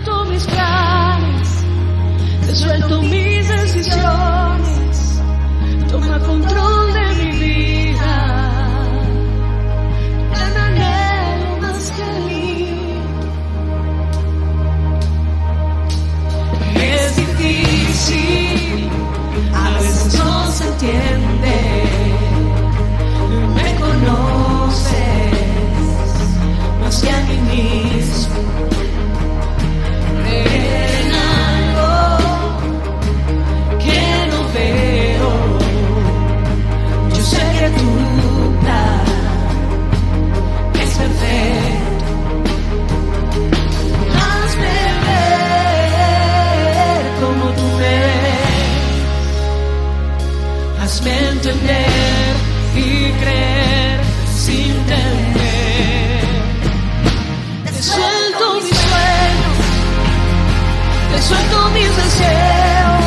suelto mis planes, te suelto mis decisiones, toma control de mi vida, gran anhelo más que mí. Es difícil, a veces no se entiende, me conoces más que a mí mismo. Creer en algo que no veo, yo sé que tu plan es perfecto. Hazme ver como tú me ves, hazme entender y creer sin temer. Te suelto mis sueños, te suelto mis deseos,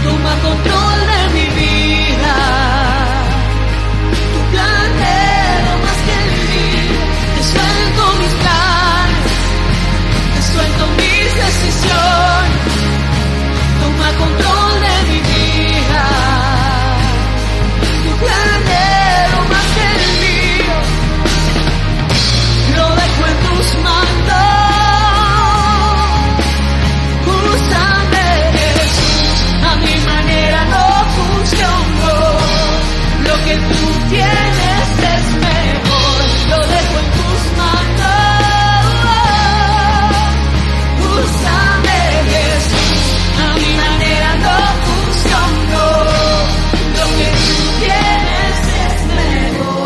toma control de mi vida, tu plan era más que el mío. Te suelto mis planes, te suelto mis decisiones, toma control de mi vida, tu plan era más que el mío. Lo dejo en tus manos. Lo que tú tienes es mejor, lo dejo en tus manos. Úsame, Jesús, a mi manera no funcionó. Lo que tú tienes es mejor.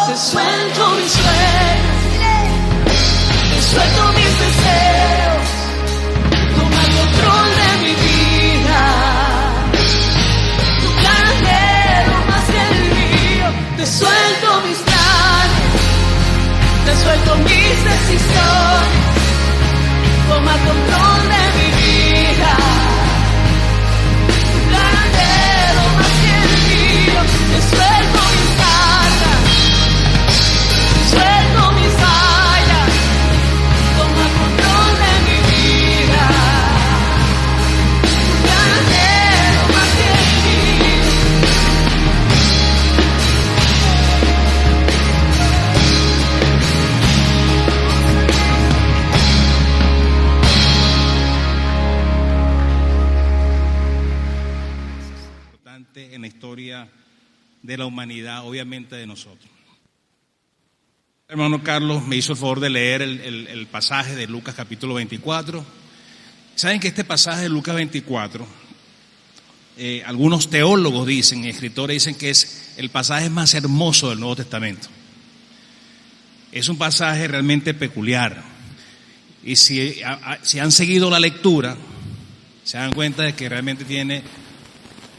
Te suelto mis sueños, te suelto mis deseos, toma el control de mi vida, tu plan era más que el mío. Te suelto mis planes, te suelto mis decisiones, toma el control de mi vida, tu plan era más que el mío. Te suelto mis cargas, suelto mis fallas, toma control de mi vida, tu gran anhelo más que el mío. Importante en la historia de la humanidad, obviamente de nosotros. Hermano Carlos me hizo el favor de leer el pasaje de Lucas capítulo 24. Saben que este pasaje de Lucas 24, algunos teólogos dicen, escritores dicen que es el pasaje más hermoso del Nuevo Testamento. Es un pasaje realmente peculiar. Y si han seguido la lectura, se dan cuenta de que realmente tiene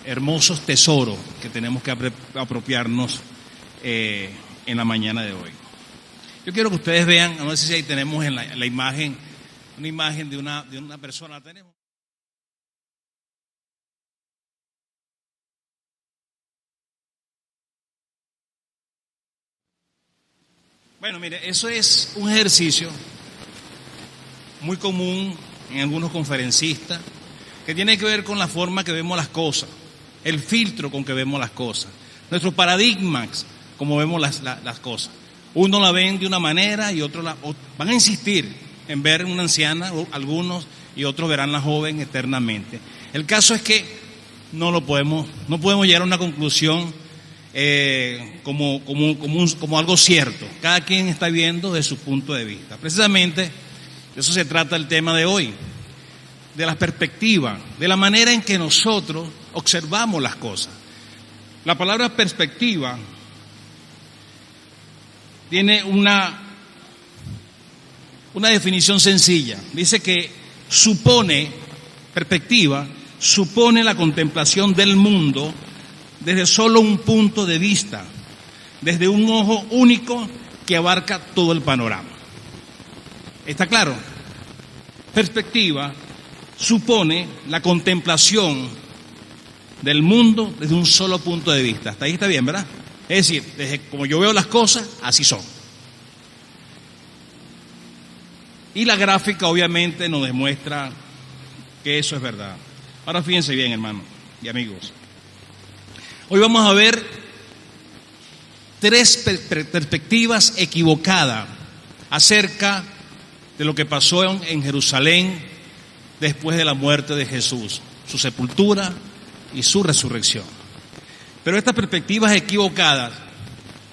hermosos tesoros que tenemos que apropiarnos en la mañana de hoy. Yo quiero que ustedes vean, no sé si ahí tenemos en la imagen, una imagen de una persona. ¿La tenemos? Bueno, mire, eso es un ejercicio muy común en algunos conferencistas que tiene que ver con la forma que vemos las cosas, el filtro con que vemos las cosas, nuestros paradigmas, como vemos las cosas. Uno la ven de una manera y otros van a insistir en ver una anciana, algunos, y otros verán la joven eternamente. El caso es que no podemos llegar a una conclusión como algo cierto. Cada quien está viendo desde su punto de vista. Precisamente de eso se trata el tema de hoy, de la perspectiva, de la manera en que nosotros observamos las cosas. La palabra perspectiva tiene una definición sencilla. Dice que perspectiva supone la contemplación del mundo desde solo un punto de vista, desde un ojo único que abarca todo el panorama. ¿Está claro? Perspectiva supone la contemplación del mundo desde un solo punto de vista. Hasta ahí está bien, ¿verdad? Es decir, desde como yo veo las cosas, así son. Y la gráfica obviamente nos demuestra que eso es verdad. Ahora fíjense bien, hermanos y amigos. Hoy vamos a ver tres perspectivas equivocadas acerca de lo que pasó en Jerusalén después de la muerte de Jesús, su sepultura y su resurrección. Pero estas perspectivas equivocadas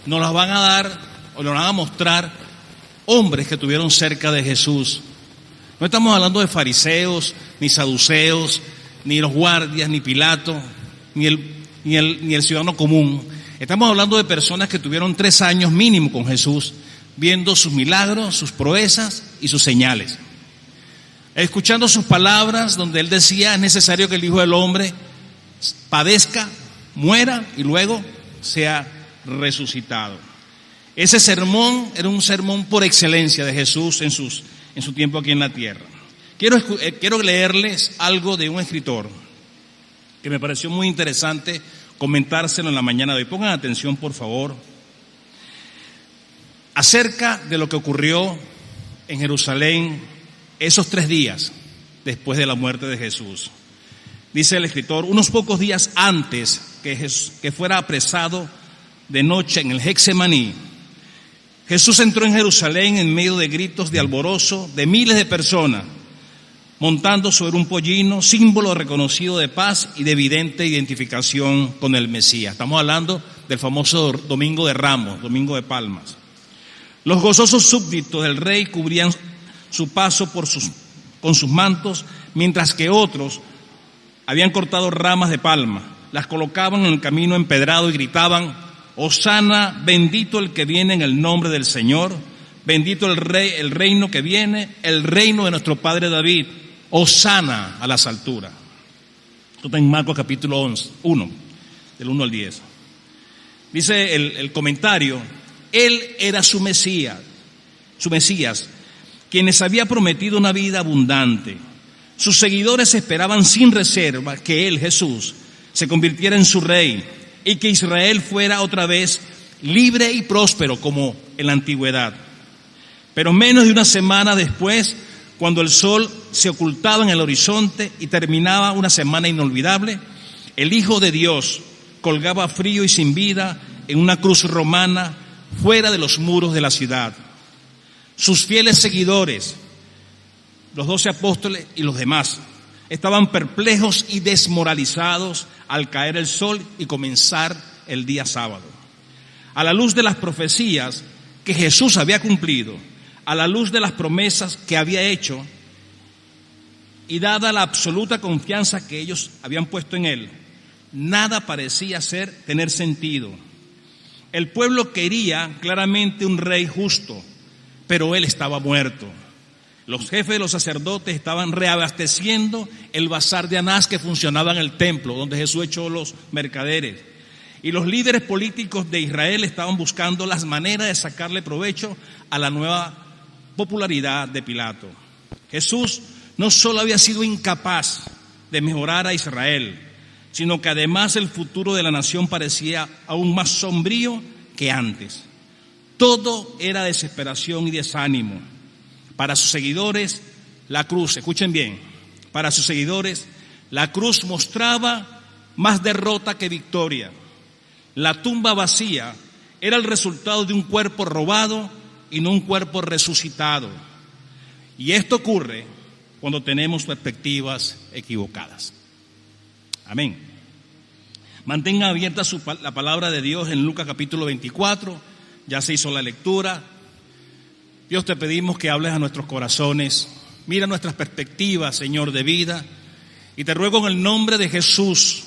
nos las van a dar o nos van a mostrar hombres que estuvieron cerca de Jesús. No estamos hablando de fariseos, ni saduceos, ni los guardias, ni Pilato, ni el ciudadano común. Estamos hablando de personas que tuvieron 3 años mínimo con Jesús, viendo sus milagros, sus proezas y sus señales. Escuchando sus palabras donde él decía: es necesario que el Hijo del Hombre padezca, muera y luego sea resucitado. Ese sermón era un sermón por excelencia de Jesús en su tiempo aquí en la tierra. Quiero leerles algo de un escritor que me pareció muy interesante comentárselo en la mañana de hoy. Pongan atención, por favor, acerca de lo que ocurrió en Jerusalén esos 3 días después de la muerte de Jesús. Dice el escritor: unos pocos días antes que fuera apresado de noche en el Getsemaní, Jesús entró en Jerusalén en medio de gritos de alborozo de miles de personas, montando sobre un pollino, símbolo reconocido de paz y de evidente identificación con el Mesías. Estamos hablando del famoso Domingo de Ramos, Domingo de Palmas. Los gozosos súbditos del rey cubrían su paso con sus mantos, mientras que otros habían cortado ramas de palma, las colocaban en el camino empedrado y gritaban: Hosana, bendito el que viene en el nombre del Señor, bendito el reino que viene, el reino de nuestro padre David, Hosana a las alturas. Esto está en Marcos capítulo 1, del 1 al 10. Dice el comentario: él era su Mesías, quienes había prometido una vida abundante. Sus seguidores esperaban sin reserva que él, Jesús, se convirtiera en su rey y que Israel fuera otra vez libre y próspero como en la antigüedad. Pero menos de una semana después, cuando el sol se ocultaba en el horizonte y terminaba una semana inolvidable, el Hijo de Dios colgaba frío y sin vida en una cruz romana fuera de los muros de la ciudad. Sus fieles seguidores, los 12 apóstoles y los demás, estaban perplejos y desmoralizados al caer el sol y comenzar el día sábado. A la luz de las profecías que Jesús había cumplido, a la luz de las promesas que había hecho y dada la absoluta confianza que ellos habían puesto en él, nada parecía tener sentido. El pueblo quería claramente un rey justo, pero él estaba muerto. Los jefes de los sacerdotes estaban reabasteciendo el bazar de Anás que funcionaba en el templo, donde Jesús echó los mercaderes. Y los líderes políticos de Israel estaban buscando las maneras de sacarle provecho a la nueva popularidad de Pilato. Jesús no solo había sido incapaz de mejorar a Israel, sino que además el futuro de la nación parecía aún más sombrío que antes. Todo era desesperación y desánimo. Para sus seguidores, la cruz, escuchen bien, para sus seguidores, la cruz mostraba más derrota que victoria. La tumba vacía era el resultado de un cuerpo robado y no un cuerpo resucitado. Y esto ocurre cuando tenemos perspectivas equivocadas. Amén. Mantengan abierta la palabra de Dios en Lucas capítulo 24. Ya se hizo la lectura. Dios, te pedimos que hables a nuestros corazones. Mira nuestras perspectivas, Señor, de vida. Y te ruego en el nombre de Jesús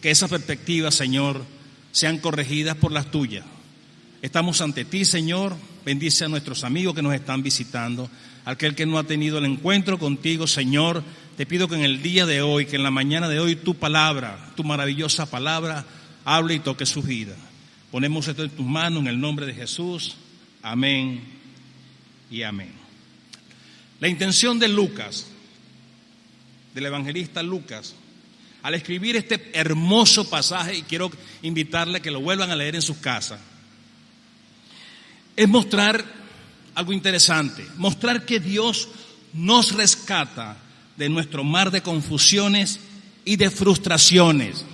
que esas perspectivas, Señor, sean corregidas por las tuyas. Estamos ante ti, Señor. Bendice a nuestros amigos que nos están visitando. Aquel que no ha tenido el encuentro contigo, Señor, te pido que en el día de hoy, que en la mañana de hoy, tu palabra, tu maravillosa palabra, hable y toque su vida. Ponemos esto en tus manos en el nombre de Jesús. Amén y amén. La intención de Lucas del evangelista Lucas, al escribir este hermoso pasaje, y quiero invitarle a que lo vuelvan a leer en sus casas, es mostrar algo interesante, mostrar que Dios nos rescata de nuestro mar de confusiones y de frustraciones.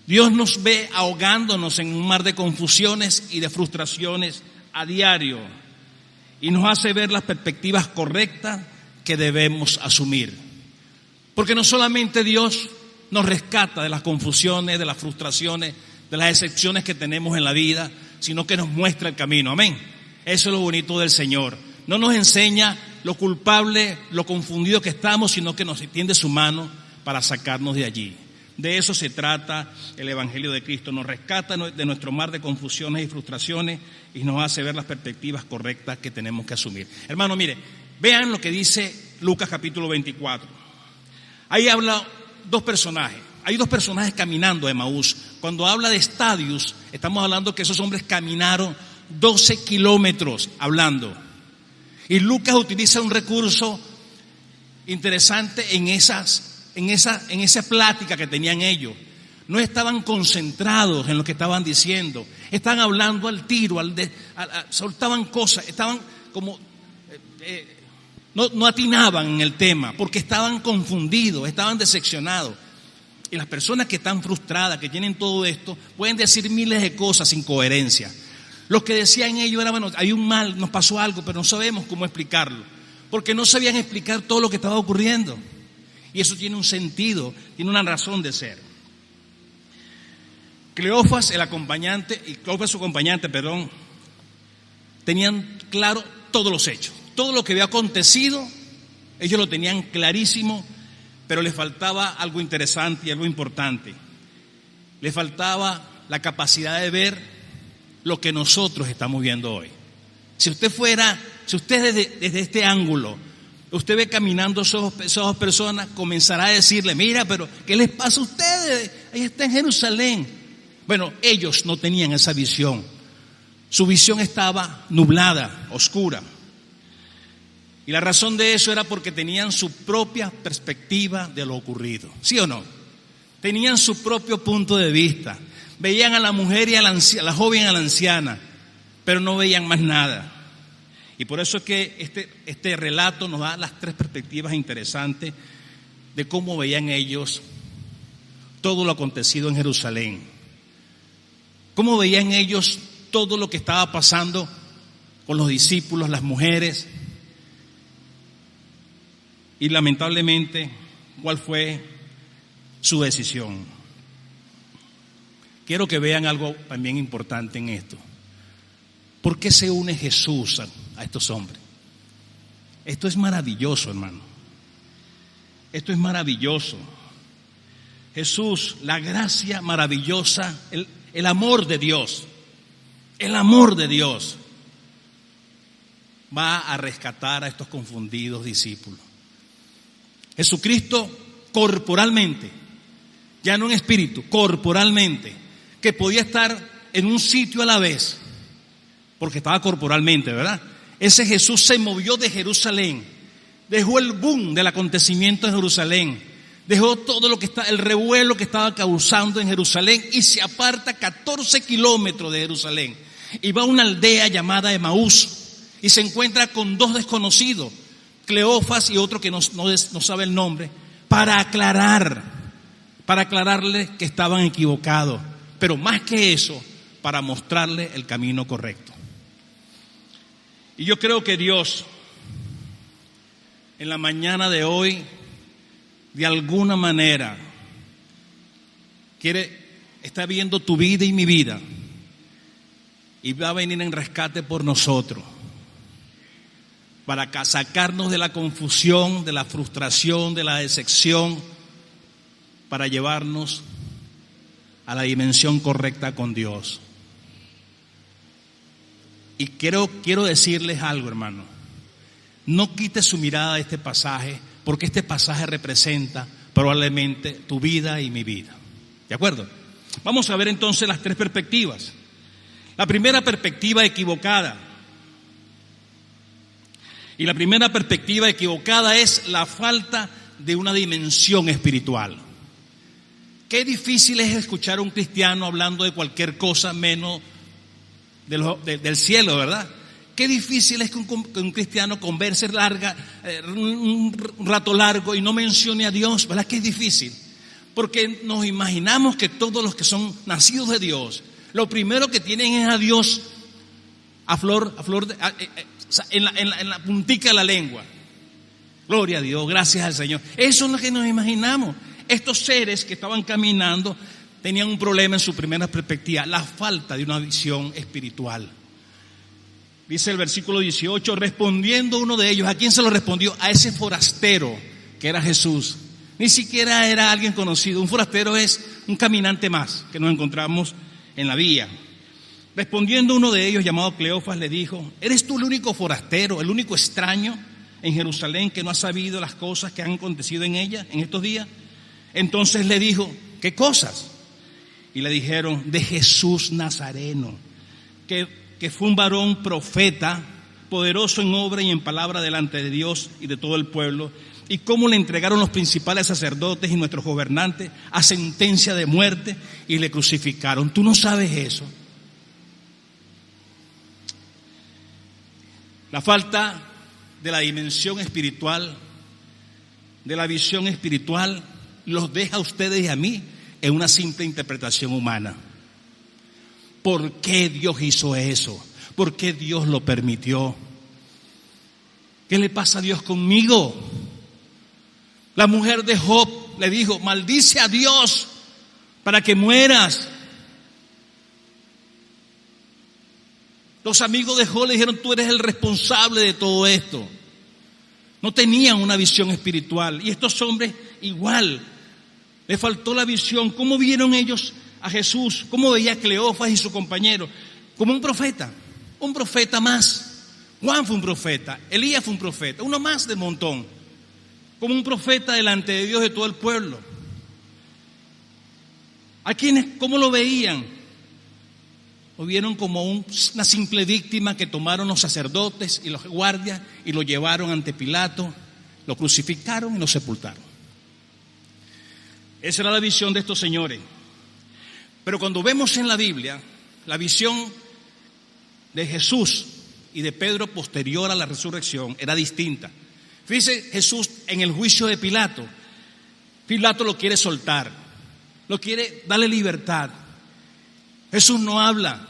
Dios nos ve ahogándonos en un mar de confusiones y de frustraciones a diario y nos hace ver las perspectivas correctas que debemos asumir. Porque no solamente Dios nos rescata de las confusiones, de las frustraciones, de las excepciones que tenemos en la vida, sino que nos muestra el camino. Amén. Eso es lo bonito del Señor. No nos enseña lo culpable, lo confundido que estamos, sino que nos extiende su mano para sacarnos de allí. De eso se trata el Evangelio de Cristo. Nos rescata de nuestro mar de confusiones y frustraciones y nos hace ver las perspectivas correctas que tenemos que asumir. Hermano, mire, vean lo que dice Lucas capítulo 24. Ahí habla dos personajes. Hay dos personajes caminando a Emaús. Cuando habla de estadios, estamos hablando que esos hombres caminaron 12 kilómetros hablando. Y Lucas utiliza un recurso interesante en esa plática que tenían ellos. No estaban concentrados en lo que estaban diciendo. Estaban hablando al tiro, soltaban cosas, estaban como... No atinaban en el tema porque estaban confundidos, estaban decepcionados. Y las personas que están frustradas, que tienen todo esto, pueden decir miles de cosas sin coherencia. Lo que decían ellos era, bueno, hay un mal, nos pasó algo, pero no sabemos cómo explicarlo. Porque no sabían explicar todo lo que estaba ocurriendo. Y eso tiene un sentido, tiene una razón de ser. Cleofas, su acompañante, tenían claro todos los hechos. Todo lo que había acontecido, ellos lo tenían clarísimo, pero les faltaba algo interesante y algo importante. Les faltaba la capacidad de ver lo que nosotros estamos viendo hoy. Si usted desde este ángulo, usted ve caminando esas dos personas, comenzará a decirle, mira, pero ¿qué les pasa a ustedes? Ahí está en Jerusalén. Bueno, ellos no tenían esa visión. Su visión estaba nublada, oscura. Y la razón de eso era porque tenían su propia perspectiva de lo ocurrido. ¿Sí o no? Tenían su propio punto de vista. Veían a la mujer y a la joven y a la anciana, pero no veían más nada. Y por eso es que este relato nos da las tres perspectivas interesantes de cómo veían ellos todo lo acontecido en Jerusalén. Cómo veían ellos todo lo que estaba pasando con los discípulos, las mujeres. Y lamentablemente, ¿cuál fue su decisión? Quiero que vean algo también importante en esto. ¿Por qué se une Jesús a estos hombres? Esto es maravilloso, hermano. Esto es maravilloso. Jesús, la gracia maravillosa, el amor de Dios. El amor de Dios va a rescatar a estos confundidos discípulos. Jesucristo corporalmente, ya no en espíritu, corporalmente, que podía estar en un sitio a la vez, porque estaba corporalmente, ¿verdad? Ese Jesús se movió de Jerusalén, dejó el boom del acontecimiento en Jerusalén, dejó todo lo que está, el revuelo que estaba causando en Jerusalén y se aparta 14 kilómetros de Jerusalén y va a una aldea llamada Emaús y se encuentra con dos desconocidos, Cleofas y otro que no sabe el nombre, para aclararle que estaban equivocados, pero más que eso, para mostrarle el camino correcto. Y yo creo que Dios, en la mañana de hoy, de alguna manera, está viendo tu vida y mi vida, y va a venir en rescate por nosotros, para sacarnos de la confusión, de la frustración, de la decepción, para llevarnos a la dimensión correcta con Dios. Y quiero decirles algo, hermano. No quite su mirada de este pasaje, porque este pasaje representa probablemente tu vida y mi vida. ¿De acuerdo? Vamos a ver entonces las tres perspectivas. La primera perspectiva equivocada. Y la primera perspectiva equivocada es la falta de una dimensión espiritual. Qué difícil es escuchar a un cristiano hablando de cualquier cosa menos del cielo, ¿verdad? Qué difícil es que un cristiano converse un rato largo y no mencione a Dios, ¿verdad? Que es difícil, porque nos imaginamos que todos los que son nacidos de Dios, lo primero que tienen es a Dios en la puntica de la lengua. Gloria a Dios, gracias al Señor. Eso es lo que nos imaginamos. Estos seres que estaban caminando tenían un problema en su primera perspectiva, la falta de una visión espiritual. Dice el versículo 18, respondiendo uno de ellos, ¿a quién se lo respondió? A ese forastero que era Jesús. Ni siquiera era alguien conocido. Un forastero es un caminante más que nos encontramos en la vía. Respondiendo uno de ellos, llamado Cleofas, le dijo, ¿eres tú el único forastero, el único extraño en Jerusalén que no ha sabido las cosas que han acontecido en ella en estos días? Entonces le dijo, ¿qué cosas? Y le dijeron, de Jesús Nazareno, que fue un varón profeta, poderoso en obra y en palabra delante de Dios y de todo el pueblo, y cómo le entregaron los principales sacerdotes y nuestros gobernantes a sentencia de muerte y le crucificaron. ¿Tú no sabes eso? La falta de la dimensión espiritual, de la visión espiritual, los deja a ustedes y a mí en una simple interpretación humana. ¿Por qué Dios hizo eso? ¿Por qué Dios lo permitió? ¿Qué le pasa a Dios conmigo? La mujer de Job le dijo, maldice a Dios para que mueras. Los amigos de Job le dijeron, tú eres el responsable de todo esto. No tenían una visión espiritual. Y estos hombres igual, les faltó la visión. ¿Cómo vieron ellos a Jesús? ¿Cómo veía a Cleofas y su compañero? Como un profeta más. Juan fue un profeta, Elías fue un profeta, uno más del montón. Como un profeta delante de Dios, de todo el pueblo. ¿A quienes cómo lo veían? Lo vieron como una simple víctima que tomaron los sacerdotes y los guardias y lo llevaron ante Pilato, lo crucificaron y lo sepultaron. Esa era la visión de estos señores. Pero cuando vemos en la Biblia la visión de Jesús y de Pedro posterior a la resurrección era distinta. Fíjese, Jesús en el juicio de Pilato lo quiere soltar, lo quiere darle libertad. Jesús no habla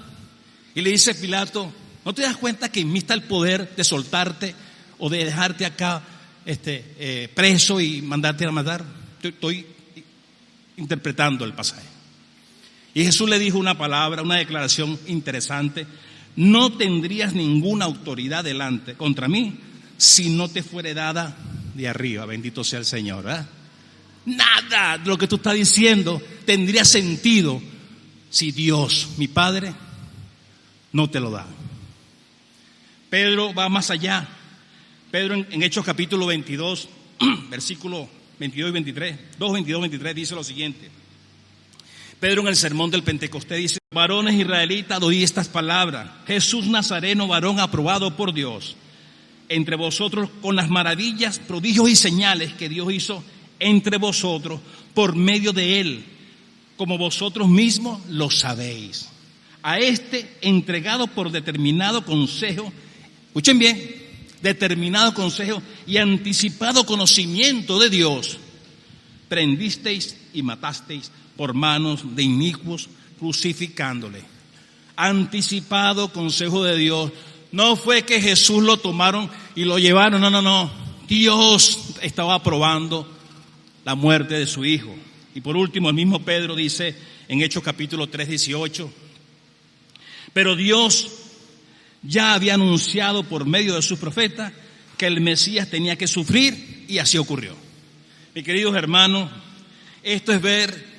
y le dice a Pilato, ¿no te das cuenta que en mí está el poder de soltarte o de dejarte acá preso y mandarte a matar? Estoy interpretando el pasaje. Y Jesús le dijo una palabra, una declaración interesante: no tendrías ninguna autoridad delante contra mí si no te fuere dada de arriba. Bendito sea el Señor, ¿verdad? Nada de lo que tú estás diciendo tendría sentido si Dios, mi Padre, no te lo da. Pedro va más allá. Pedro en Hechos capítulo 22, versículo 22 y 23, 2, 22, 23 dice lo siguiente. Pedro en el sermón del Pentecostés dice: varones israelitas, oí estas palabras. Jesús Nazareno, varón aprobado por Dios entre vosotros con las maravillas, prodigios y señales que Dios hizo entre vosotros por medio de él, como vosotros mismos lo sabéis. A este entregado por determinado consejo, escuchen bien, determinado consejo y anticipado conocimiento de Dios, prendisteis y matasteis por manos de inicuos, crucificándole. Anticipado consejo de Dios. No fue que Jesús lo tomaron y lo llevaron, no. Dios estaba aprobando la muerte de su hijo. Y por último, el mismo Pedro dice en Hechos capítulo 3, 18, pero Dios ya había anunciado por medio de sus profetas que el Mesías tenía que sufrir, y así ocurrió. Mis queridos hermanos, esto es ver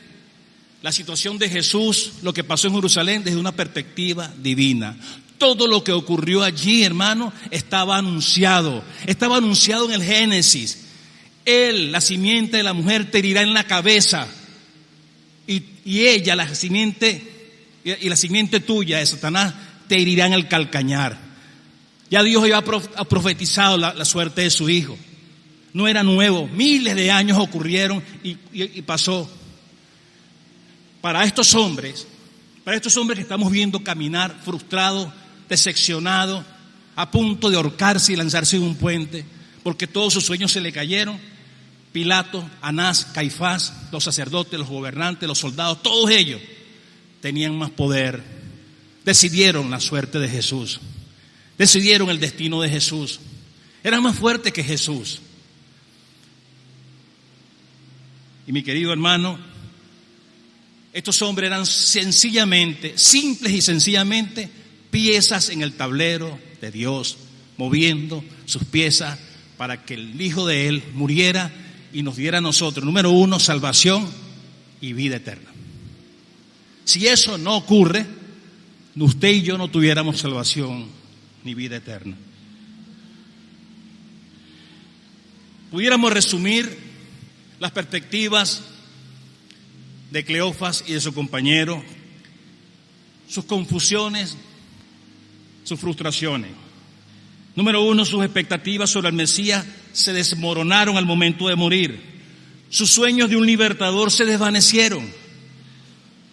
la situación de Jesús, lo que pasó en Jerusalén, desde una perspectiva divina. Todo lo que ocurrió allí, hermano, estaba anunciado en el Génesis. Él, la simiente de la mujer, te herirá en la cabeza, y ella, la simiente tuya de Satanás, te herirá en el calcañar. Ya Dios había profetizado la suerte de su hijo. No era nuevo, miles de años ocurrieron y pasó. Para estos hombres que estamos viendo caminar frustrados, decepcionados, a punto de ahorcarse y lanzarse de un puente, porque todos sus sueños se le cayeron, Pilato, Anás, Caifás, los sacerdotes, los gobernantes, los soldados, todos ellos tenían más poder, decidieron la suerte de Jesús, decidieron el destino de Jesús, eran más fuertes que Jesús. Y mi querido hermano, estos hombres eran sencillamente, simples y sencillamente, piezas en el tablero de Dios, moviendo sus piezas para que el Hijo de Él muriera y nos diera a nosotros, número uno, salvación y vida eterna. Si eso no ocurre, usted y yo no tuviéramos salvación ni vida eterna. Pudiéramos resumir las perspectivas de Cleofas y de su compañero, sus confusiones, sus frustraciones. Número uno, sus expectativas sobre el Mesías se desmoronaron al momento de morir. Sus sueños de un libertador se desvanecieron.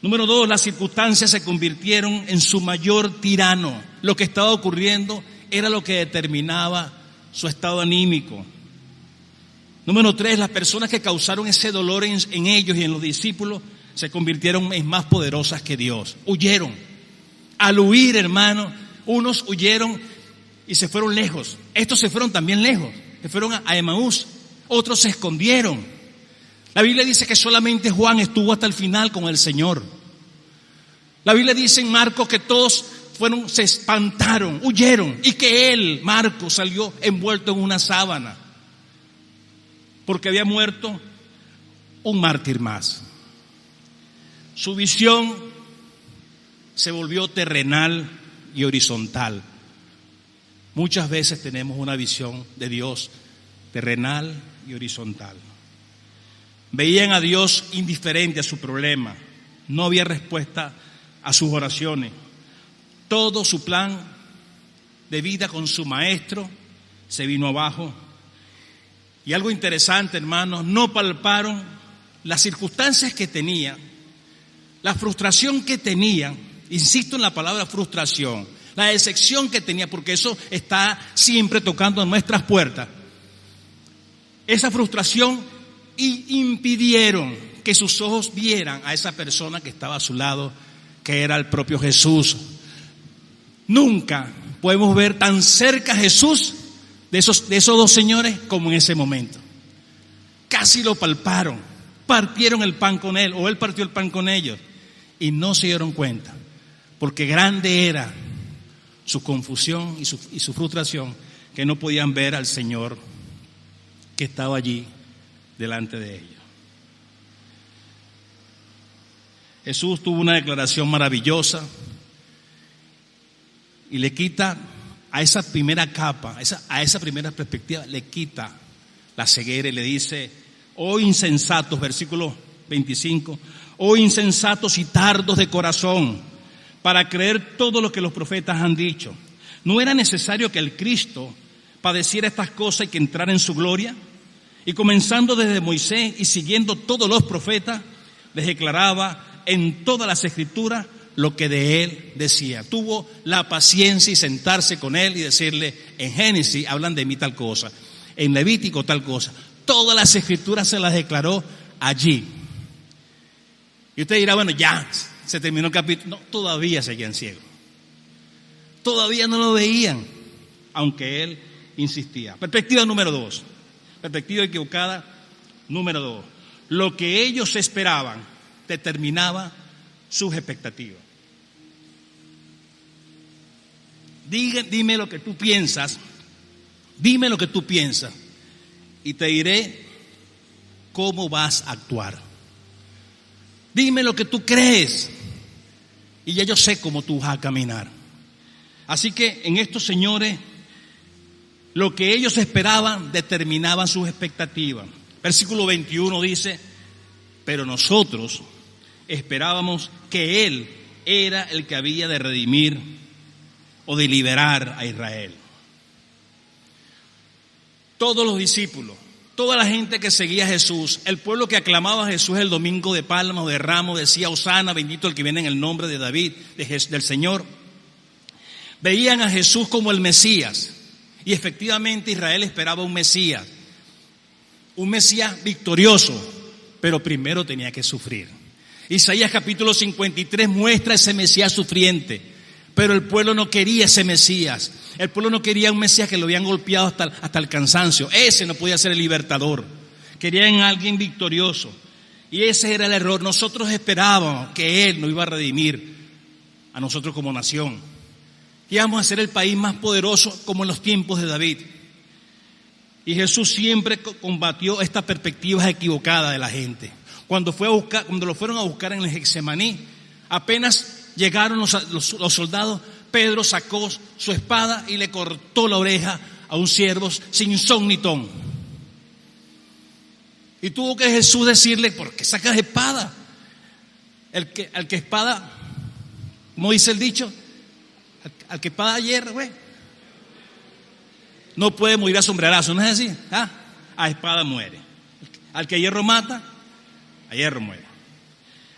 Número dos, las circunstancias se convirtieron en su mayor tirano. Lo que estaba ocurriendo era lo que determinaba su estado anímico. Número tres, las personas que causaron ese dolor en ellos y en los discípulos se convirtieron en más poderosas que Dios. Huyeron. Al huir, hermano, unos huyeron y se fueron lejos. Estos se fueron también lejos. Se fueron a Emaús. Otros se escondieron. La Biblia dice que solamente Juan estuvo hasta el final con el Señor. La Biblia dice en Marcos que todos se espantaron, huyeron, y que él, Marcos, salió envuelto en una sábana, porque había muerto un mártir más. Su visión se volvió terrenal y horizontal. Muchas veces tenemos una visión de Dios terrenal y horizontal. Veían a Dios indiferente a su problema. No había respuesta a sus oraciones. Todo su plan de vida con su maestro se vino abajo. Y algo interesante, hermanos, no palparon las circunstancias que tenían, la frustración que tenían. Insisto en la palabra frustración, la decepción que tenía, porque eso está siempre tocando a nuestras puertas. Esa frustración impidieron que sus ojos vieran a esa persona que estaba a su lado, que era el propio Jesús. Nunca podemos ver tan cerca a Jesús de esos dos señores como en ese momento. Casi lo palparon, partieron el pan con él, o él partió el pan con ellos, y no se dieron cuenta, porque grande era su confusión y su frustración, que no podían ver al Señor que estaba allí delante de ellos. Jesús tuvo una declaración maravillosa y le quita a esa primera capa, a esa primera perspectiva, le quita la ceguera y le dice: oh insensatos, versículo 25, oh insensatos y tardos de corazón, para creer todo lo que los profetas han dicho. ¿No era necesario que el Cristo padeciera estas cosas y que entrara en su gloria? Y comenzando desde Moisés y siguiendo todos los profetas, les declaraba en todas las escrituras lo que de él decía. Tuvo la paciencia y sentarse con él y decirle: en Génesis hablan de mí tal cosa, en Levítico tal cosa. Todas las escrituras se las declaró allí. Y usted dirá: bueno, ya se terminó el capítulo. No, todavía seguían ciegos. Todavía no lo veían, aunque él insistía. Perspectiva número 2. Perspectiva equivocada número 2. Lo que ellos esperaban determinaba sus expectativas. Dime lo que tú piensas. Dime lo que tú piensas y te diré cómo vas a actuar. Dime lo que tú crees y ya yo sé cómo tú vas a caminar. Así que en estos señores, lo que ellos esperaban determinaban sus expectativas. Versículo 21 dice: pero nosotros esperábamos que Él era el que había de redimir o de liberar a Israel. todos los discípulos, toda la gente que seguía a Jesús, el pueblo que aclamaba a Jesús el domingo de Palmas o de Ramos, decía: Hosana, bendito el que viene en el nombre de David, del Señor. Veían a Jesús como el Mesías, y efectivamente Israel esperaba un Mesías victorioso, pero primero tenía que sufrir. Isaías capítulo 53 muestra ese Mesías sufriente, pero el pueblo no quería ese Mesías. El pueblo no quería un Mesías que lo habían golpeado hasta el cansancio. Ese no podía ser el libertador. Querían a alguien victorioso, y ese era el error. Nosotros esperábamos que Él nos iba a redimir a nosotros como nación. Íbamos a ser el país más poderoso como en los tiempos de David. Y Jesús siempre combatió esta perspectiva equivocada de la gente. Cuando lo fueron a buscar en el Getsemaní, apenas llegaron los soldados, Pedro sacó su espada y le cortó la oreja a un siervo sin son ni ton. Y tuvo que Jesús decirle: ¿por qué sacas espada? Al que espada, como dice el dicho, al que espada hierra, güey, no puede morir a sombrerazo, ¿no es así? A espada muere. Al que a hierro mata, a hierro muere.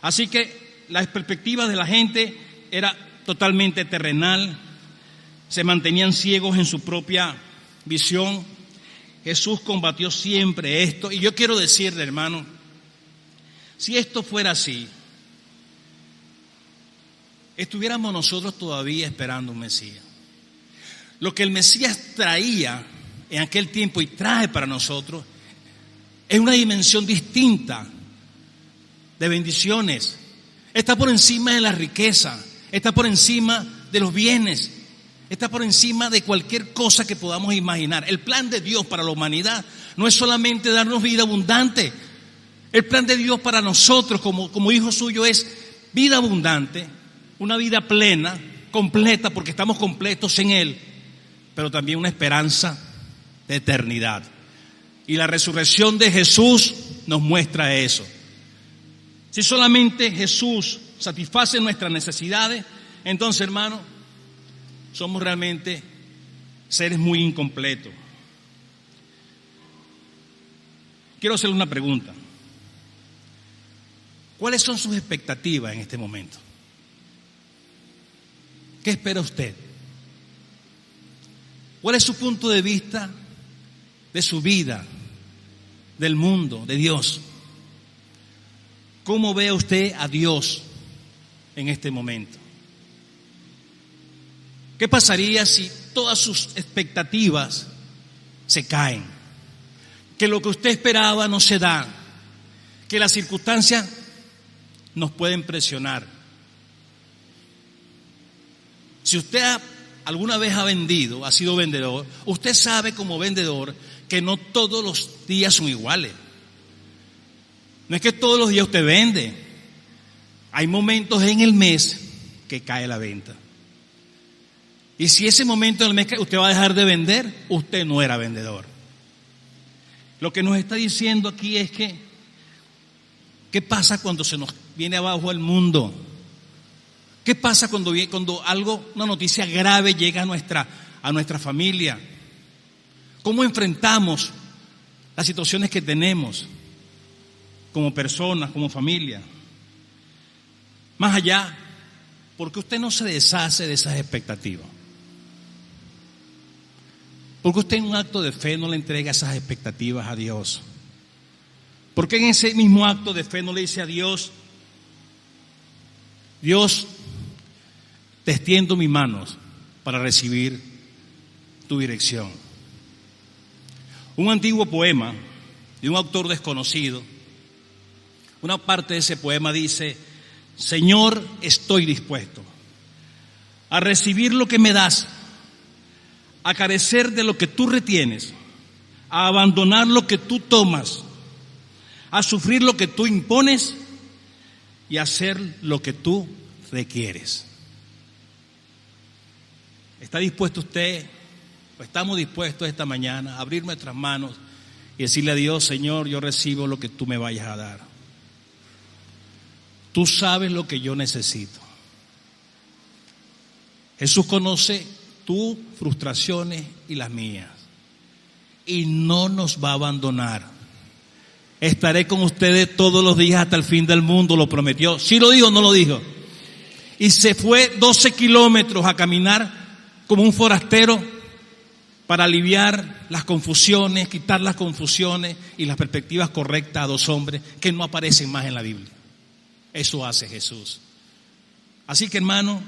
Así que las perspectivas de la gente era totalmente terrenal, se mantenían ciegos en su propia visión. Jesús combatió siempre esto, y yo quiero decirle, hermano, si esto fuera así, estuviéramos nosotros todavía esperando un Mesías. Lo que el Mesías traía en aquel tiempo y trae para nosotros es una dimensión distinta de bendiciones. Está por encima de la riqueza, está por encima de los bienes, está por encima de cualquier cosa que podamos imaginar. El plan de Dios para la humanidad no es solamente darnos vida abundante. El plan de Dios para nosotros como hijos suyos es vida abundante, una vida plena, completa, porque estamos completos en Él, pero también una esperanza de eternidad. Y la resurrección de Jesús nos muestra eso. Si solamente Jesús satisface nuestras necesidades, entonces, hermano, somos realmente seres muy incompletos. Quiero hacerle una pregunta. ¿Cuáles son sus expectativas en este momento? ¿Qué espera usted? ¿Cuál es su punto de vista de su vida, del mundo, de Dios? ¿Cómo ve usted a Dios en este momento? ¿Qué pasaría si todas sus expectativas se caen? Que lo que usted esperaba no se da, que las circunstancias nos pueden presionar. Si usted alguna vez ha sido vendedor, usted sabe como vendedor que no todos los días son iguales. No es que todos los días usted vende. Hay momentos en el mes que cae la venta. Y si ese momento del mes usted va a dejar de vender, usted no era vendedor. Lo que nos está diciendo aquí es que, ¿qué pasa cuando se nos viene abajo el mundo? ¿Qué pasa cuando una noticia grave llega a nuestra familia? ¿Cómo enfrentamos las situaciones que tenemos como personas, como familia? Más allá, ¿por qué usted no se deshace de esas expectativas? ¿Por qué usted en un acto de fe no le entrega esas expectativas a Dios? ¿Por qué en ese mismo acto de fe no le dice a Dios: Dios, te extiendo mis manos para recibir tu dirección? Un antiguo poema de un autor desconocido, una parte de ese poema dice: Señor, estoy dispuesto a recibir lo que me das, a carecer de lo que tú retienes, a abandonar lo que tú tomas, a sufrir lo que tú impones y a hacer lo que tú requieres. ¿Está dispuesto usted, o estamos dispuestos esta mañana a abrir nuestras manos y decirle a Dios: Señor, yo recibo lo que tú me vayas a dar? Tú sabes lo que yo necesito. Jesús conoce tus frustraciones y las mías. y no nos va a abandonar. Estaré con ustedes todos los días hasta el fin del mundo, lo prometió. ¿Sí lo dijo o no lo dijo? Y se fue 12 kilómetros a caminar como un forastero para aliviar las confusiones, quitar las confusiones y las perspectivas correctas a dos hombres que no aparecen más en la Biblia. Eso hace Jesús. Así que, hermano,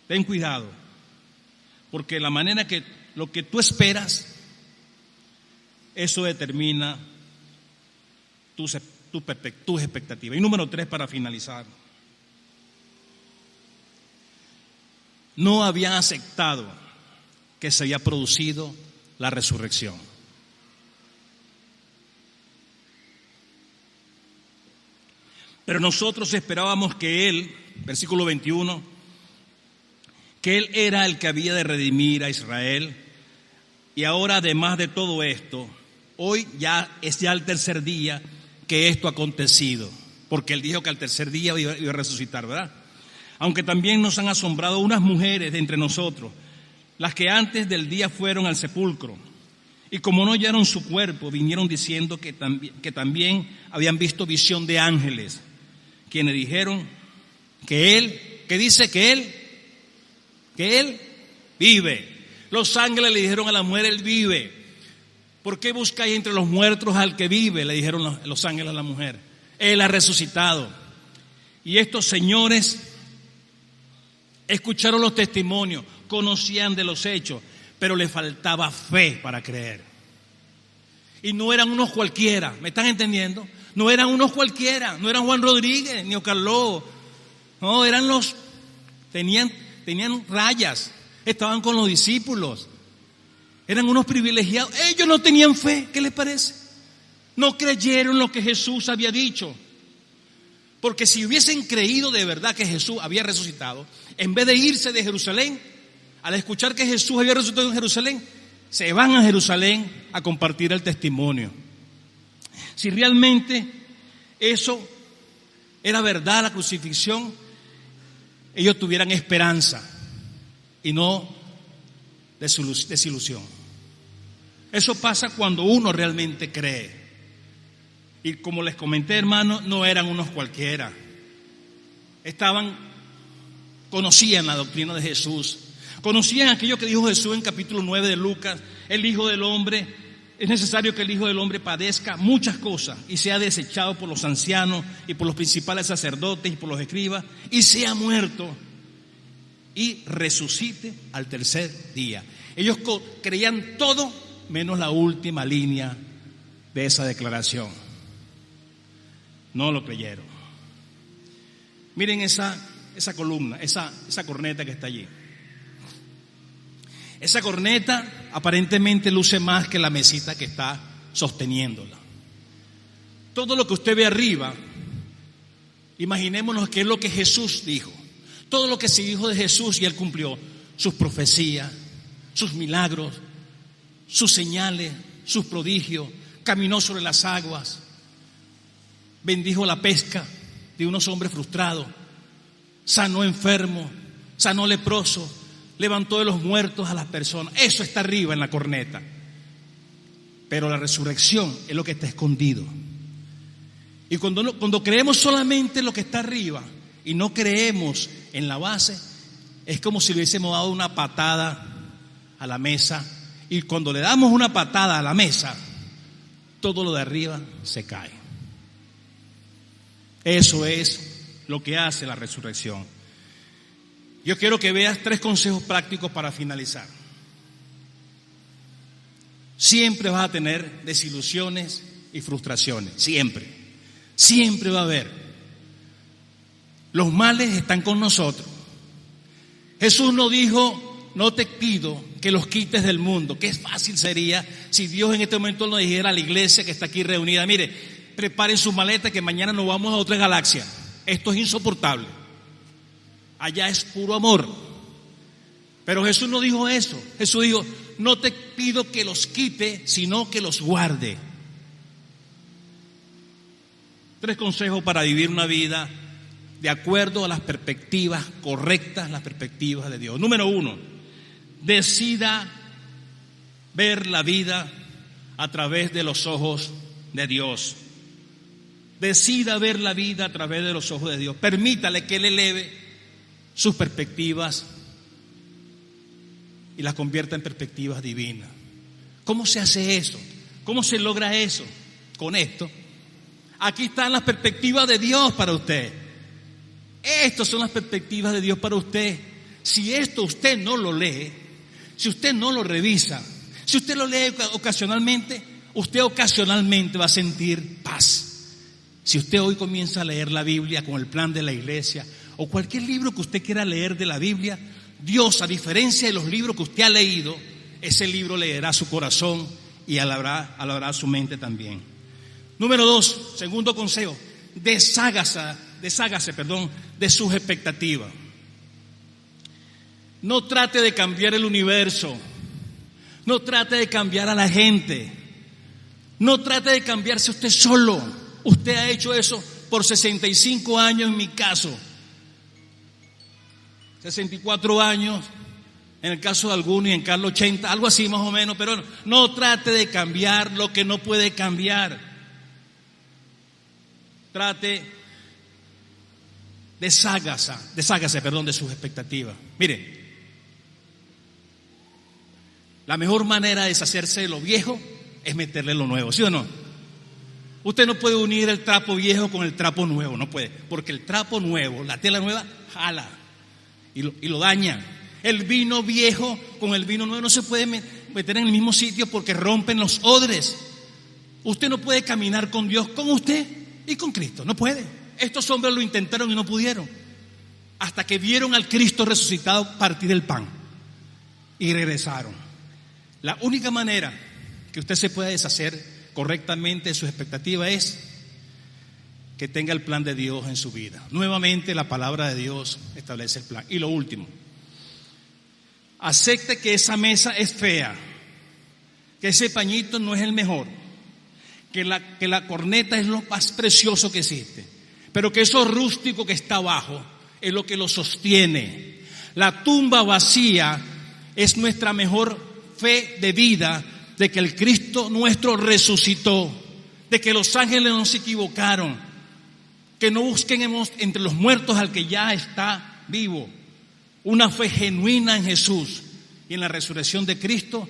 ten cuidado, porque la manera que lo que tú esperas, eso determina tus expectativas. Y número 3, para finalizar. No habían aceptado que se había producido la resurrección. Pero nosotros esperábamos que Él, versículo 21, que Él era el que había de redimir a Israel. Y ahora, además de todo esto, hoy es el tercer día que esto ha acontecido, porque Él dijo que al tercer día iba a resucitar, ¿verdad? Aunque también nos han asombrado unas mujeres de entre nosotros, las que antes del día fueron al sepulcro, y como no hallaron su cuerpo, vinieron diciendo que también habían visto visión de ángeles, quienes dijeron que Él, que dice que Él vive. Los ángeles le dijeron a la mujer: Él vive. ¿Por qué buscáis entre los muertos al que vive?, le dijeron los ángeles a la mujer. Él ha resucitado. Y estos señores escucharon los testimonios, conocían de los hechos, pero les faltaba fe para creer. Y no eran unos cualquiera, ¿me están entendiendo? No eran unos cualquiera, no eran Juan Rodríguez ni Ocarlo. No, eran tenían rayas, estaban con los discípulos, eran unos privilegiados. Ellos no tenían fe, ¿qué les parece? No creyeron lo que Jesús había dicho. Porque si hubiesen creído de verdad que Jesús había resucitado, en vez de irse de Jerusalén, al escuchar que Jesús había resucitado en Jerusalén, se van a Jerusalén a compartir el testimonio. Si realmente eso era verdad, la crucifixión, ellos tuvieran esperanza y no desilusión. Eso pasa cuando uno realmente cree. Y como les comenté, hermanos, no eran unos cualquiera. Conocían la doctrina de Jesús, conocían aquello que dijo Jesús en capítulo 9 de Lucas: el Hijo del Hombre, es necesario que el Hijo del Hombre padezca muchas cosas y sea desechado por los ancianos y por los principales sacerdotes y por los escribas, y sea muerto y resucite al tercer día. Ellos creían todo menos la última línea de esa declaración. No lo creyeron. Miren esa columna, esa corneta que está allí. Esa corneta aparentemente luce más que la mesita que está sosteniéndola. Todo lo que usted ve arriba, imaginémonos que es lo que Jesús dijo. Todo lo que se dijo de Jesús y Él cumplió. Sus profecías, sus milagros, sus señales, sus prodigios. Caminó sobre las aguas. Bendijo la pesca de unos hombres frustrados. Sanó enfermos, sanó leprosos, levantó de los muertos a las personas. Eso está arriba en la corneta. Pero la resurrección es lo que está escondido. Y cuando creemos solamente en lo que está arriba y no creemos en la base, es como si le hubiésemos dado una patada a la mesa. Y cuando le damos una patada a la mesa, todo lo de arriba se cae. Eso es lo que hace la resurrección. Yo quiero que veas 3 consejos prácticos para finalizar. Siempre vas a tener desilusiones y frustraciones, siempre va a haber. Los males están con nosotros. Jesús no dijo: no te pido que los quites del mundo. Qué fácil sería si Dios en este momento nos dijera a la iglesia que está aquí reunida: mire, preparen sus maletas que mañana nos vamos a otra galaxia. Esto es insoportable. Allá es puro amor. Pero Jesús no dijo eso. Jesús dijo: no te pido que los quite, sino que los guarde. 3 consejos para vivir una vida de acuerdo a las perspectivas correctas, las perspectivas de Dios. Número 1, decida ver la vida a través de los ojos de Dios. Decida ver la vida a través de los ojos de Dios. Permítale que Él eleve sus perspectivas y las convierta en perspectivas divinas. ¿Cómo se hace eso? ¿Cómo se logra eso? Con esto. Aquí están las perspectivas de Dios para usted. Estas son las perspectivas de Dios para usted. Si esto usted no lo lee, si usted no lo revisa, si usted lo lee ocasionalmente, usted ocasionalmente va a sentir paz. Si usted hoy comienza a leer la Biblia con el plan de la iglesia o cualquier libro que usted quiera leer de la Biblia, Dios, a diferencia de los libros que usted ha leído, ese libro leerá su corazón y alabará su mente también. Número 2, segundo consejo, deshágase de sus expectativas. No trate de cambiar el universo, no trate de cambiar a la gente, no trate de cambiarse usted solo. Usted ha hecho eso por 65 años en mi caso, 64 años en el caso de algunos y en Carlos 80, algo así más o menos, pero no trate de cambiar lo que no puede cambiar. Deshágase de sus expectativas. Mire, la mejor manera de deshacerse de lo viejo es meterle lo nuevo, ¿sí o no? Usted no puede unir el trapo viejo con el trapo nuevo, no puede, porque el trapo nuevo, la tela nueva, jala y lo daña. El vino viejo con el vino nuevo no se puede meter en el mismo sitio porque rompen los odres. Usted no puede caminar con Dios, con usted y con Cristo, no puede. Estos hombres lo intentaron y no pudieron, hasta que vieron al Cristo resucitado partir el pan y regresaron. La única manera que usted se pueda deshacer correctamente de sus expectativas es que tenga el plan de Dios en su vida. Nuevamente la palabra de Dios establece el plan. Y lo último, acepte que esa mesa es fea, que ese pañito no es el mejor, que la corneta es lo más precioso que existe, pero que eso rústico que está abajo es lo que lo sostiene. La tumba vacía es nuestra mejor fe de vida de que el Cristo nuestro resucitó, de que los ángeles no se equivocaron, que no busquen entre los muertos al que ya está vivo. Una fe genuina en Jesús y en la resurrección de Cristo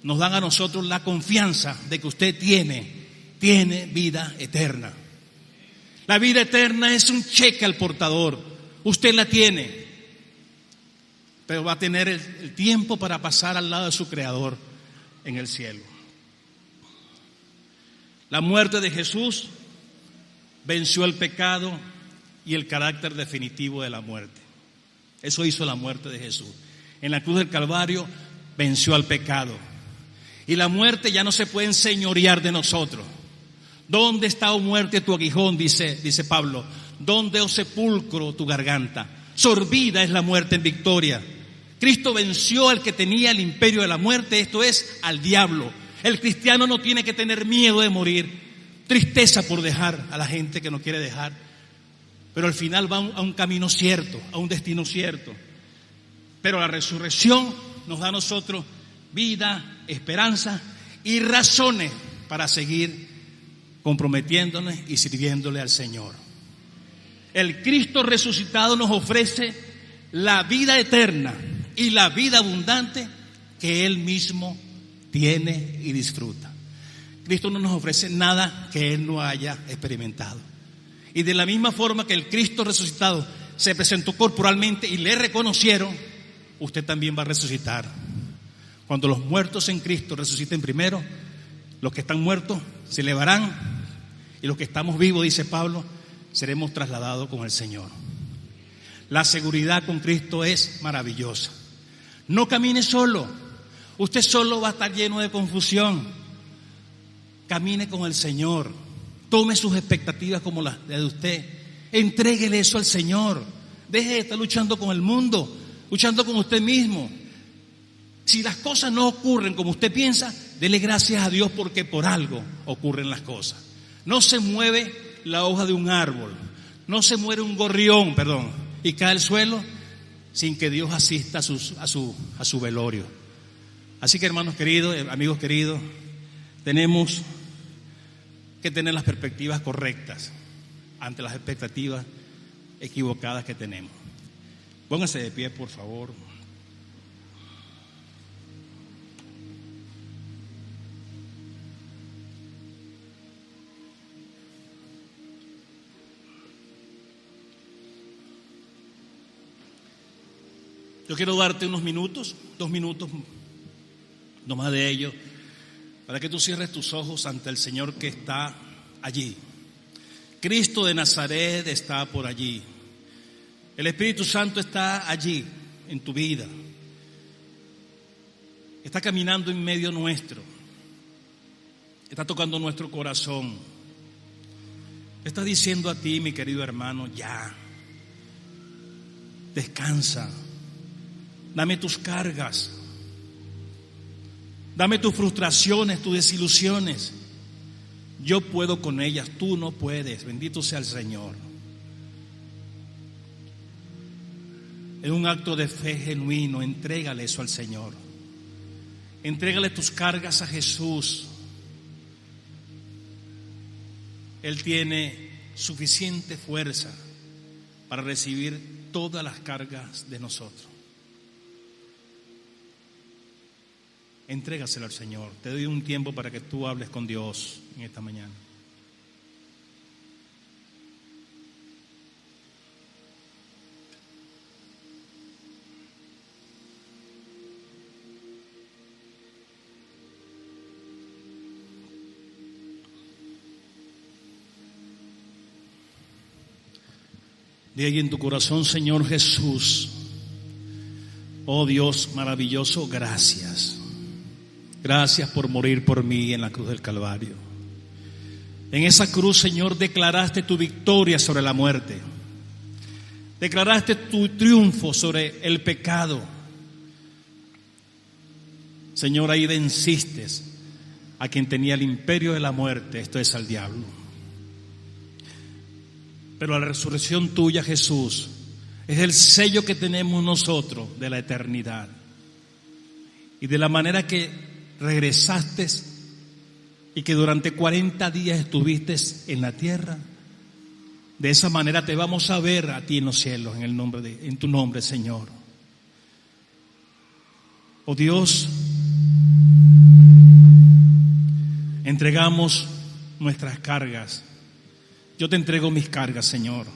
nos dan a nosotros la confianza de que usted tiene vida eterna. La vida eterna es un cheque al portador, usted la tiene, pero va a tener el tiempo para pasar al lado de su Creador en el cielo. La muerte de Jesús venció el pecado y el carácter definitivo de la muerte. Eso hizo la muerte de Jesús. En la cruz del Calvario venció al pecado. Y la muerte ya no se puede enseñorear de nosotros. ¿Dónde está, oh muerte, tu aguijón? Dice Pablo. ¿Dónde, oh sepulcro, tu garganta? Sorbida es la muerte en victoria. Cristo venció al que tenía el imperio de la muerte, esto es, al diablo. El cristiano no tiene que tener miedo de morir, tristeza por dejar a la gente que no quiere dejar, pero al final va a un camino cierto, a un destino cierto. Pero la resurrección nos da a nosotros vida, esperanza y razones para seguir comprometiéndonos y sirviéndole al Señor. El Cristo resucitado nos ofrece la vida eterna y la vida abundante que Él mismo tiene y disfruta. Cristo no nos ofrece nada que Él no haya experimentado. Y de la misma forma que el Cristo resucitado se presentó corporalmente y le reconocieron, usted también va a resucitar. Cuando los muertos en Cristo resuciten primero, los que están muertos se elevarán y los que estamos vivos, dice Pablo, seremos trasladados con el Señor. La seguridad con Cristo es maravillosa. No camine solo. Usted solo va a estar lleno de confusión. Camine con el Señor. Tome sus expectativas como las de usted. Entréguele eso al Señor. Deje de estar luchando con el mundo, luchando con usted mismo. Si las cosas no ocurren como usted piensa, dele gracias a Dios porque por algo ocurren las cosas. No se mueve la hoja de un árbol, no se muere un gorrión, y cae al suelo sin que Dios asista a su velorio. Así que, hermanos queridos, amigos queridos, tenemos que tener las perspectivas correctas ante las expectativas equivocadas que tenemos. Pónganse de pie, por favor. Yo quiero darte unos minutos, 2 minutos, no más de ellos, para que tú cierres tus ojos ante el Señor que está allí. Cristo de Nazaret está por allí. El Espíritu Santo está allí en tu vida. Está caminando en medio nuestro. Está tocando nuestro corazón. Está diciendo a ti, mi querido hermano, ya. Descansa. Dame tus cargas. Dame tus frustraciones, tus desilusiones. Yo puedo con ellas, tú no puedes. Bendito sea el Señor. En un acto de fe genuino, entrégale eso al Señor. Entrégale tus cargas a Jesús. Él tiene suficiente fuerza para recibir todas las cargas de nosotros. Entrégaselo al Señor. Te doy un tiempo para que tú hables con Dios en esta mañana. De ahí en tu corazón, Señor Jesús, oh Dios maravilloso, gracias. Gracias por morir por mí en la cruz del Calvario. En esa cruz, Señor, declaraste tu victoria sobre la muerte. Declaraste tu triunfo sobre el pecado. Señor, ahí venciste a quien tenía el imperio de la muerte, esto es al diablo. Pero la resurrección tuya, Jesús, es el sello que tenemos nosotros de la eternidad. Y de la manera que regresaste y que durante 40 días estuviste en la tierra, de esa manera te vamos a ver a ti en los cielos, en tu nombre, Señor. Oh Dios, entregamos nuestras cargas. Yo te entrego mis cargas, Señor.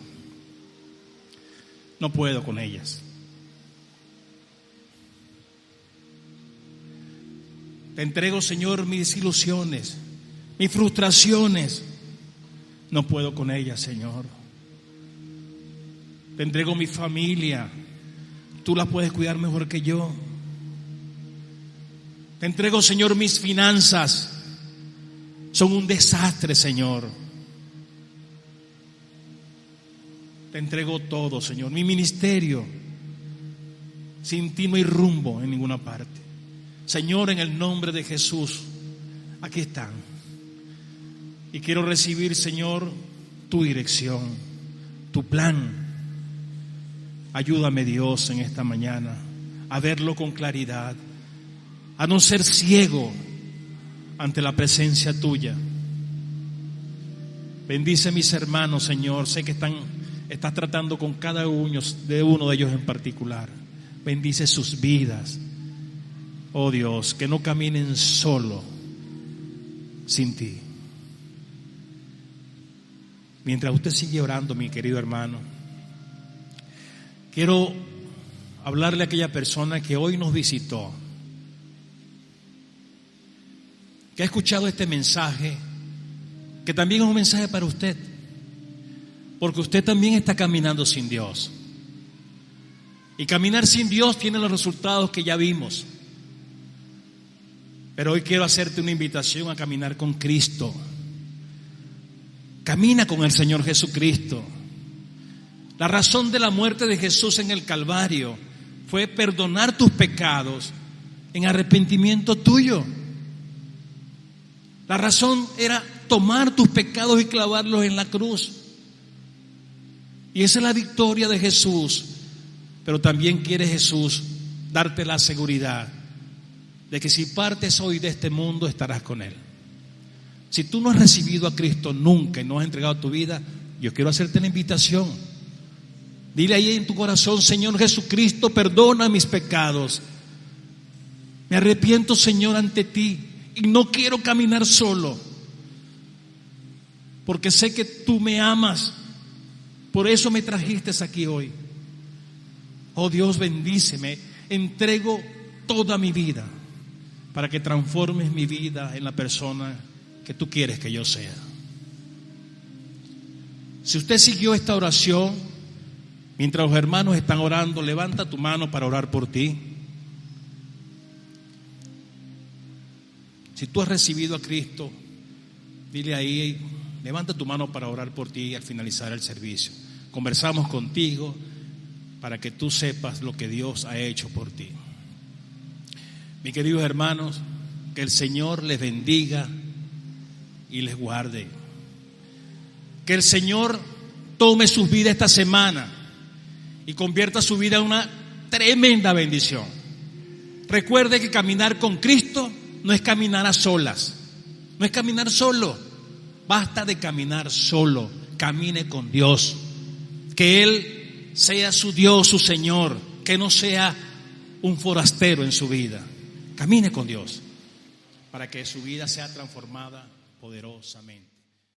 No puedo con ellas. Te entrego, Señor, mis desilusiones, mis frustraciones. No puedo con ellas, Señor. Te entrego mi familia. Tú la puedes cuidar mejor que yo. Te entrego, Señor, mis finanzas. Son un desastre, Señor. Te entrego todo, Señor. Mi ministerio. Sin ti no hay rumbo en ninguna parte. Señor, en el nombre de Jesús, aquí están. Y quiero recibir, Señor, tu dirección, tu plan. Ayúdame, Dios, en esta mañana a verlo con claridad, a no ser ciego ante la presencia tuya. Bendice a mis hermanos, Señor. Sé que estás tratando con cada uno de ellos en particular. Bendice sus vidas. Oh Dios, que no caminen solo sin ti. Mientras usted sigue orando, mi querido hermano, quiero hablarle a aquella persona que hoy nos visitó, que ha escuchado este mensaje, que también es un mensaje para usted, porque usted también está caminando sin Dios. Y caminar sin Dios tiene los resultados que ya vimos. Pero hoy quiero hacerte una invitación a caminar con Cristo. Camina con el Señor Jesucristo. La razón de la muerte de Jesús en el Calvario fue perdonar tus pecados en arrepentimiento tuyo. La razón era tomar tus pecados y clavarlos en la cruz. Y esa es la victoria de Jesús. Pero también quiere Jesús darte la seguridad de que si partes hoy de este mundo estarás con Él. Si tú no has recibido a Cristo nunca y no has entregado tu vida, yo quiero hacerte la invitación. Dile ahí en tu corazón: Señor Jesucristo, perdona mis pecados. Me arrepiento, Señor, ante ti, y no quiero caminar solo, porque sé que tú me amas. Por eso me trajiste aquí hoy. Oh Dios, bendíceme. Entrego toda mi vida para que transformes mi vida en la persona que tú quieres que yo sea. Si usted siguió esta oración, mientras los hermanos están orando, levanta tu mano para orar por ti. Si tú has recibido a Cristo, dile ahí, levanta tu mano para orar por ti al finalizar el servicio. Conversamos contigo para que tú sepas lo que Dios ha hecho por ti. Mis queridos hermanos, que el Señor les bendiga y les guarde. Que el Señor tome sus vidas esta semana y convierta su vida en una tremenda bendición. Recuerde que caminar con Cristo no es caminar a solas, no es caminar solo. Basta de caminar solo, camine con Dios. Que Él sea su Dios, su Señor, que no sea un forastero en su vida. Camine con Dios para que su vida sea transformada poderosamente.